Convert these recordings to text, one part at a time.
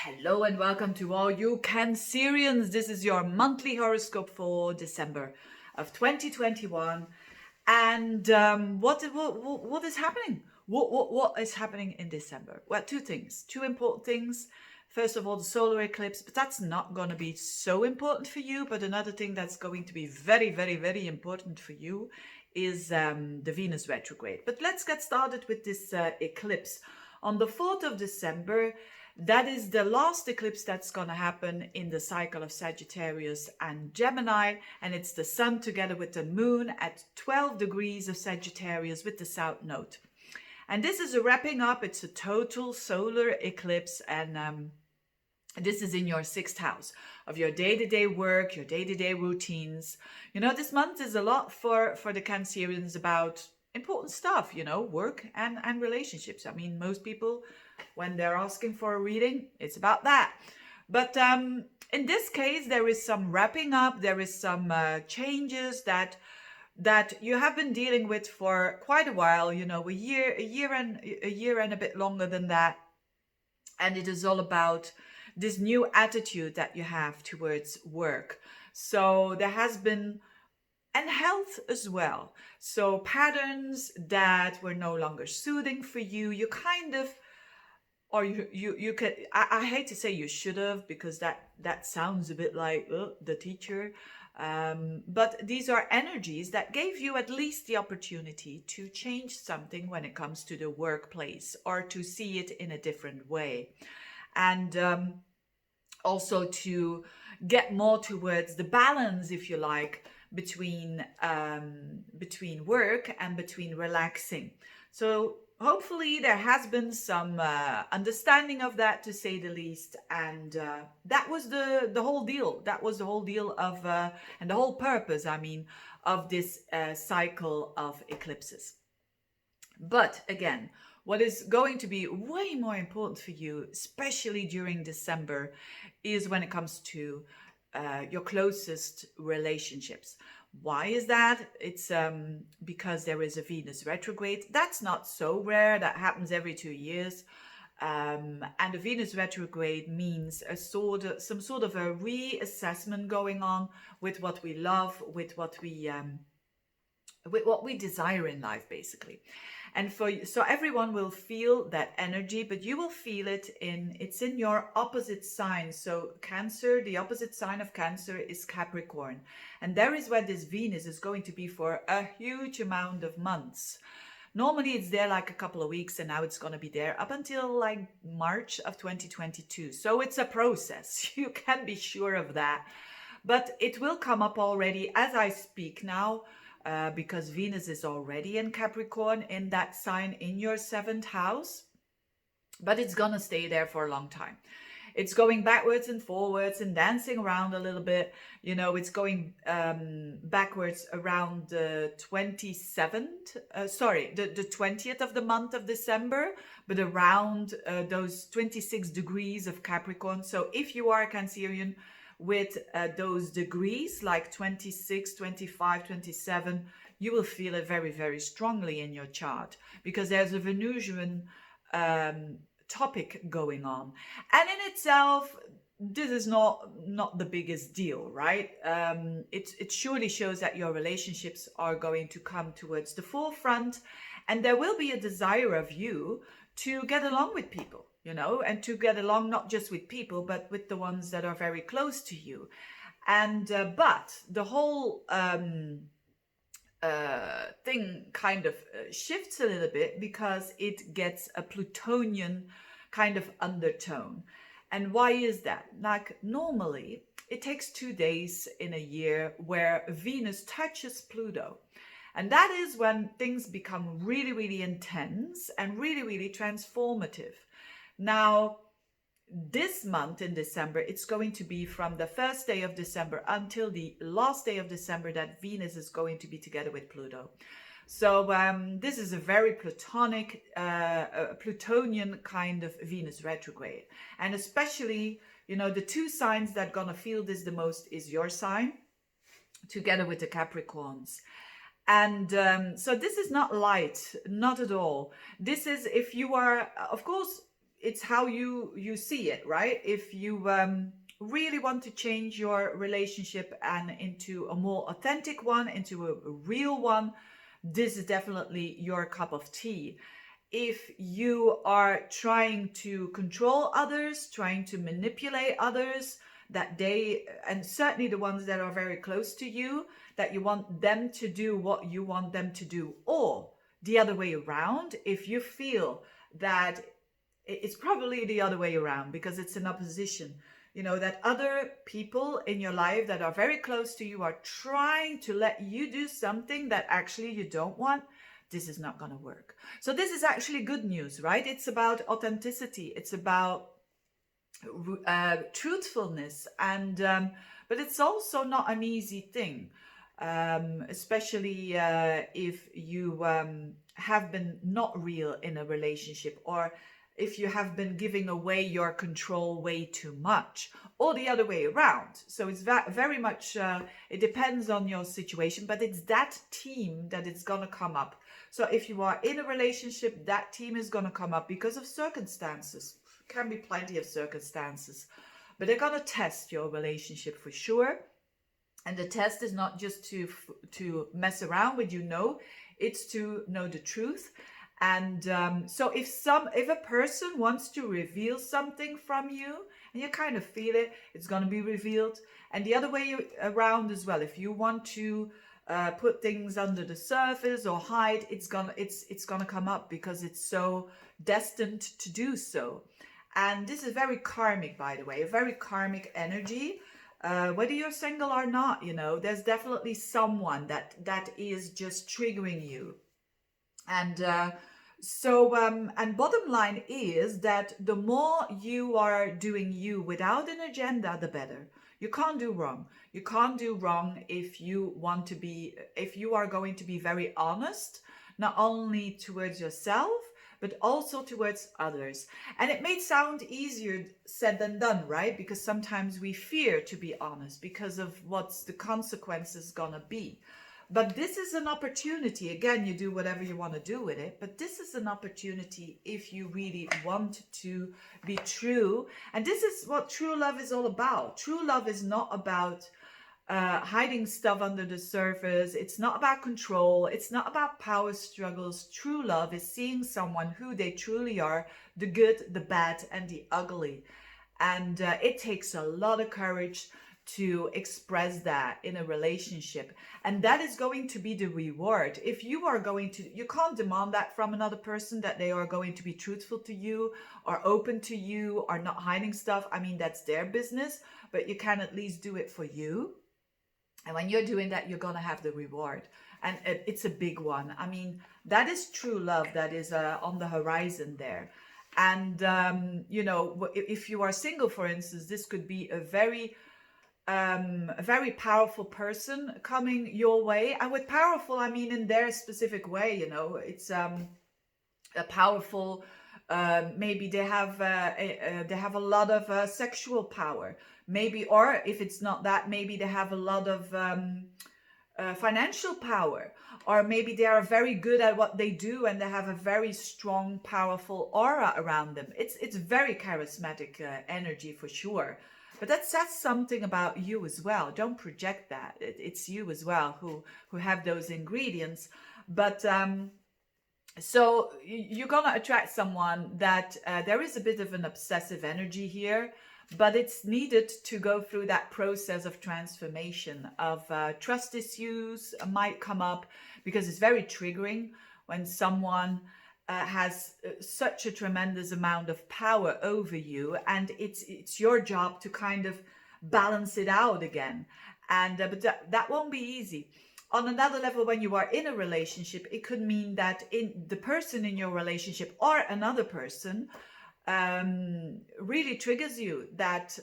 Hello and welcome to all you Cancerians. This is your monthly horoscope for December of 2021. And what is happening? What is happening in December? Well, two things, two important things. First of all, the solar eclipse, but that's not going to be so important for you. But another thing that's going to be very, very, very important for you is the Venus retrograde. But let's get started with this eclipse. On the 4th of December, that is the last eclipse that's going to happen in the cycle of Sagittarius and Gemini, and it's the Sun together with the Moon at 12 degrees of Sagittarius with the South Node. And this is a wrapping up. It's a total solar eclipse, and this is in your 6th house of your day-to-day work, your day-to-day routines. This month is a lot for the Cancerians about important stuff, work and relationships. I mean, most people, when they're asking for a reading, it's about that. But in this case, there is some wrapping up. There is some changes that you have been dealing with for quite a while. A year and a bit longer than that. And it is all about this new attitude that you have towards work. So there has been, and health as well. So patterns that were no longer soothing for you, you kind of, or you could, I hate to say you should have, because that sounds a bit like the teacher. But these are energies that gave you at least the opportunity to change something when it comes to the workplace, or to see it in a different way. And also to get more towards the balance, if you like, between work and between relaxing. So hopefully there has been some understanding of that, to say the least. And that was the whole deal. That was the whole deal of, and the whole purpose, of this cycle of eclipses. But again, what is going to be way more important for you, especially during December, is when it comes to your closest relationships. Why is that? It's because there is a Venus retrograde. That's not so rare. That happens every 2 years. And a Venus retrograde means some sort of a reassessment going on with what we love, with what we desire in life, basically. And so everyone will feel that energy, but you will feel it's in your opposite sign. So Cancer, the opposite sign of Cancer is Capricorn. And there is where this Venus is going to be for a huge amount of months. Normally it's there like a couple of weeks, and now it's going to be there up until like March of 2022. So it's a process. You can be sure of that. But it will come up already as I speak now. Because Venus is already in Capricorn, in that sign, in your 7th house, but it's gonna stay there for a long time. It's going backwards and forwards and dancing around a little bit. It's going backwards around the 27th, the 20th of the month of December, but around those 26 degrees of Capricorn. So if you are a Cancerian with those degrees, like 26, 25, 27, you will feel it very, very strongly in your chart, because there's a Venusian topic going on. And in itself, this is not the biggest deal, right? It surely shows that your relationships are going to come towards the forefront, and there will be a desire of you to get along with people, and to get along not just with people, but with the ones that are very close to you. And but the whole thing kind of shifts a little bit, because it gets a Plutonian kind of undertone. And why is that? Like, normally it takes 2 days in a year where Venus touches Pluto. And that is when things become really, really intense and really, really transformative. Now, this month in December, it's going to be from the first day of December until the last day of December that Venus is going to be together with Pluto. So this is a very Plutonic, Plutonian kind of Venus retrograde. And especially, the two signs that are going to feel this the most is your sign, together with the Capricorns. And so this is not light, not at all. This is, if you are, of course, it's how you see it, right? If you really want to change your relationship and into a more authentic one, into a real one, this is definitely your cup of tea. If you are trying to control others, trying to manipulate others, that they, and certainly the ones that are very close to you, that you want them to do what you want them to do, or the other way around, if you feel that it's probably the other way around because it's an opposition, that other people in your life that are very close to you are trying to let you do something that actually you don't want, this is not going to work. So this is actually good news, right? It's about authenticity. It's about truthfulness, and but it's also not an easy thing, especially if you have been not real in a relationship, or if you have been giving away your control way too much, or the other way around. So it's very much, it depends on your situation, but it's that team that it's going to come up. So if you are in a relationship, that team is going to come up because of circumstances. Can be plenty of circumstances, but they're going to test your relationship for sure. And the test is not just to mess around with it's to know the truth. And so if a person wants to reveal something from you and you kind of feel it, it's going to be revealed. And the other way around as well, if you want to put things under the surface or hide, it's gonna come up because it's so destined to do so. And this is very karmic, by the way, a very karmic energy. Whether you're single or not, there's definitely someone that is just triggering you. And and bottom line is that the more you are doing you without an agenda, the better. You can't do wrong. You can't do wrong if you are going to be very honest, not only towards yourself, but also towards others. And it may sound easier said than done, right? Because sometimes we fear to be honest because of what's the consequences gonna be. But this is an opportunity. Again, you do whatever you want to do with it, but this is an opportunity if you really want to be true. And this is what true love is all about. True love is not about hiding stuff under the surface. It's not about control. It's not about power struggles. True love is seeing someone who they truly are, the good, the bad, and the ugly. And it takes a lot of courage to express that in a relationship, and that is going to be the reward. If you are you can't demand that from another person, that they are going to be truthful to you or open to you or not hiding stuff. I mean, that's their business, but you can at least do it for you. And when you're doing that, you're gonna have the reward, and it's a big one. I mean, that is true love that is on the horizon there. And if you are single, for instance, this could be a very powerful person coming your way. And with powerful, I mean in their specific way. It's a powerful. Maybe they have a lot of sexual power. Maybe, or if it's not that, maybe they have a lot of financial power, or maybe they are very good at what they do and they have a very strong, powerful aura around them. It's very charismatic energy for sure. But that says something about you as well. Don't project that. It's you as well who have those ingredients. But so you're gonna attract someone that there is a bit of an obsessive energy here, but it's needed to go through that process of transformation. Of trust issues might come up because it's very triggering when someone has such a tremendous amount of power over you, and it's your job to kind of balance it out again. And but that won't be easy. On another level, when you are in a relationship, it could mean that the person in your relationship or another person really triggers you, that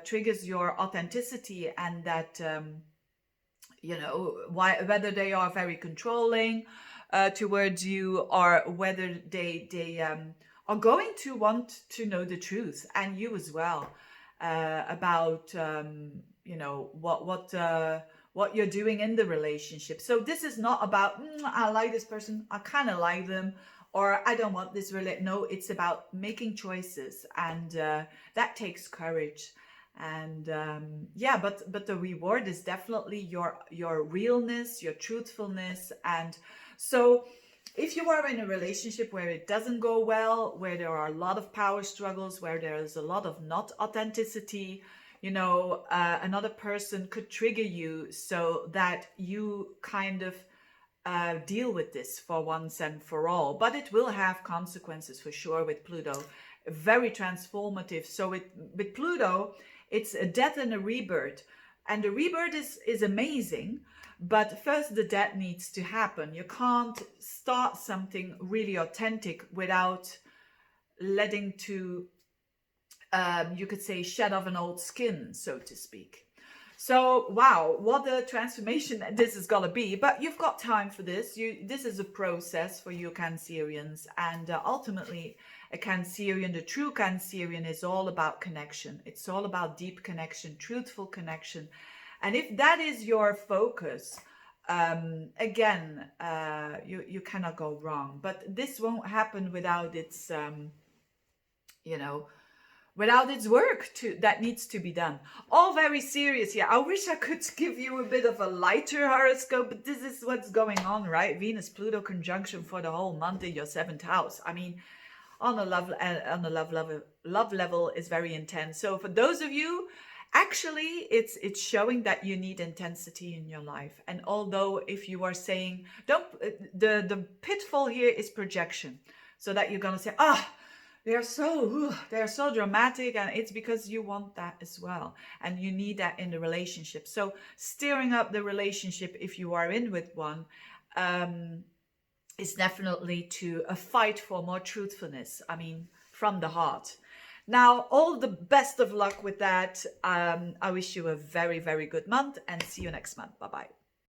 triggers your authenticity, and that whether they are very controlling towards you, or whether they are going to want to know the truth, and you as well, about what you're doing in the relationship. So this is not about I like this person, I kind of like them, or I don't want this relate. No, it's about making choices, and that takes courage. And yeah, but the reward is definitely your realness, your truthfulness. And so if you are in a relationship where it doesn't go well, where there are a lot of power struggles, where there is a lot of not authenticity, another person could trigger you so that you kind of deal with this for once and for all. But it will have consequences for sure with Pluto. Very transformative. So with Pluto, it's a death and a rebirth. And the rebirth is amazing, but first the death needs to happen. You can't start something really authentic without letting to, you could say, shed off an old skin, so to speak. So, wow, what a transformation this is gonna be. But you've got time for this. This is a process for you Cancerians. And ultimately, a Cancerian, the true Cancerian, is all about connection. It's all about deep connection, truthful connection. And if that is your focus, again, you cannot go wrong. But this won't happen without its, without its work that needs to be done. All very serious. Yeah, I wish I could give you a bit of a lighter horoscope, but this is what's going on, right? Venus Pluto conjunction for the whole month in your 7th house. I mean, on a love level is very intense. So for those of you, actually it's showing that you need intensity in your life. And although if you are saying, don't, the pitfall here is projection, so that you're gonna say, they're so dramatic, and it's because you want that as well, and you need that in the relationship. So steering up the relationship, if you are in with one, is definitely to a fight for more truthfulness. I mean, from the heart. Now, all the best of luck with that. I wish you a very, very good month, and see you next month. Bye bye.